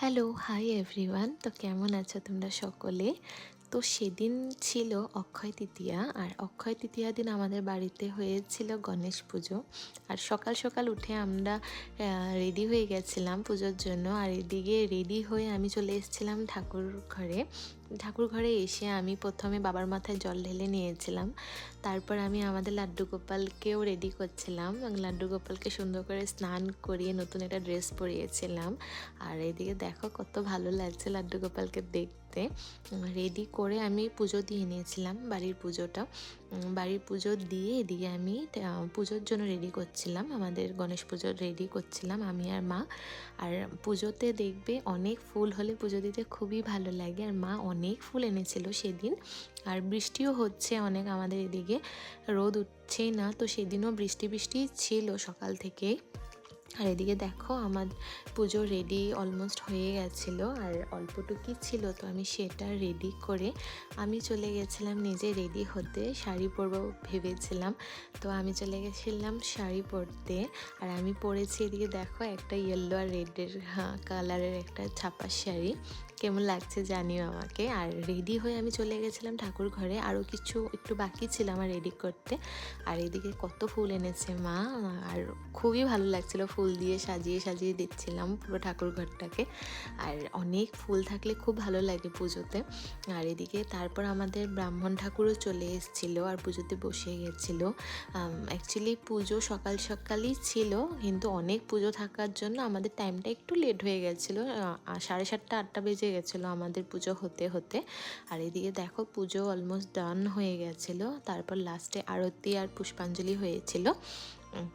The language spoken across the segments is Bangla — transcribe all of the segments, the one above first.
Hello, hi everyone. তো কেমন আছো তোমরা সকলে? তো সেদিন ছিল অক্ষয় তৃতীয়া, আর অক্ষয় তৃতীয়া দিন আমাদের বাড়িতে হয়েছিল গণেশ পুজো। আর সকাল সকাল উঠে আমরা রেডি হয়ে গেছিলাম পুজোর জন্য। আর এদিকে রেডি হয়ে আমি চলে এসেছিলাম ঠাকুর ঘরে এসে আমি প্রথমে বাবার মাথায় জল ঢেলে নিয়েছিলাম। তারপর আমি আমাদের লাড্ডু গোপালকেও রেডি করছিলাম। লাড্ডু গোপালকে সুন্দর করে স্নান করিয়ে নতুন একটা ড্রেস পরিয়েছিলাম। আর এদিকে দেখো কত ভালো লাগছে লাড্ডু গোপালকে দেখতে। রেডি করে আমি পুজো দিয়ে নিয়েছিলাম, বাড়ির পুজো দিয়ে এদিকে আমি পুজোর জন্য রেডি করছিলাম, আমাদের গণেশ পুজোর রেডি করছিলাম আমি আর মা। আর পুজোতে দেখবে অনেক ফুল হলে পুজো দিতে খুবই ভালো লাগে, আর মা অনেক ফুল এনেছিল সেদিন। আর বৃষ্টিও হচ্ছে অনেক আমাদের এদিকে, রোদ উঠছেই না, তো সেদিনও বৃষ্টি ছিল সকাল থেকে। আর এদিকে দেখো আমার পুজো রেডি অলমোস্ট হয়ে গেছিলো, আর অল্পটুকুই ছিল, তো আমি সেটা রেডি করে আমি চলে গেছিলাম নিজে রেডি হতে। শাড়ি পরবো ভেবেছিলাম, তো আমি চলে গেছিলাম শাড়ি পরতে। আর আমি পরেছি এদিকে দেখো একটা ইয়েলো আর রেডের কালারের একটা ছাপা শাড়ি। কেমন লাগছে জানিও আমাকে। আর রেডি হয়ে আমি চলে গেছিলাম ঠাকুর ঘরে, আরও কিছু একটু বাকি ছিল আমার রেডি করতে। আর এদিকে কত ফুল এনেছে মা, আর খুবই ভালো লাগছিল, ফুল দিয়ে সাজিয়ে দিচ্ছিলাম পুরো ঠাকুর ঘরটাকে। আর অনেক ফুল থাকলে খুব ভালো লাগে পুজোতে। আর এদিকে তারপর আমাদের ব্রাহ্মণ ঠাকুরও চলে এসেছিলো আর পুজোতে বসে গেছিলো। অ্যাকচুয়ালি পুজো সকাল সকালই ছিল, কিন্তু অনেক পুজো থাকার জন্য আমাদের টাইমটা একটু লেট হয়ে গেছিলো, 7:30-8টা বেজে গেছিলো আমাদের পুজো হতে হতে। আর এদিকে দেখো পুজো অলমোস্ট ডান হয়ে গেছিলো। তারপর লাস্টে আরতি আর পুষ্পাঞ্জলি হয়েছিল।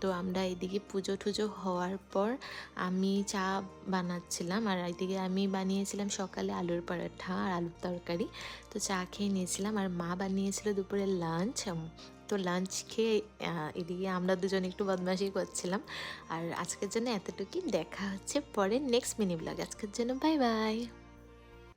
তো আমরা এদিকে পুজো টুজো হওয়ার পর আমি চা বানাচ্ছিলাম, আর এদিকে আমি বানিয়েছিলাম সকালে আলুর পরাঠা আর আলুর তরকারি। তো চা খেয়ে নিয়েছিলাম, আর মা বানিয়েছিল দুপুরের লাঞ্চ। তো লাঞ্চ খেয়ে এদিকে আমরা দুজন একটু বদমাশি করছিলাম। আর আজকের জন্য এতটুকুই, দেখা হচ্ছে পরে নেক্সট মিনি ব্লগ। আজকের জন্য বাই বাই।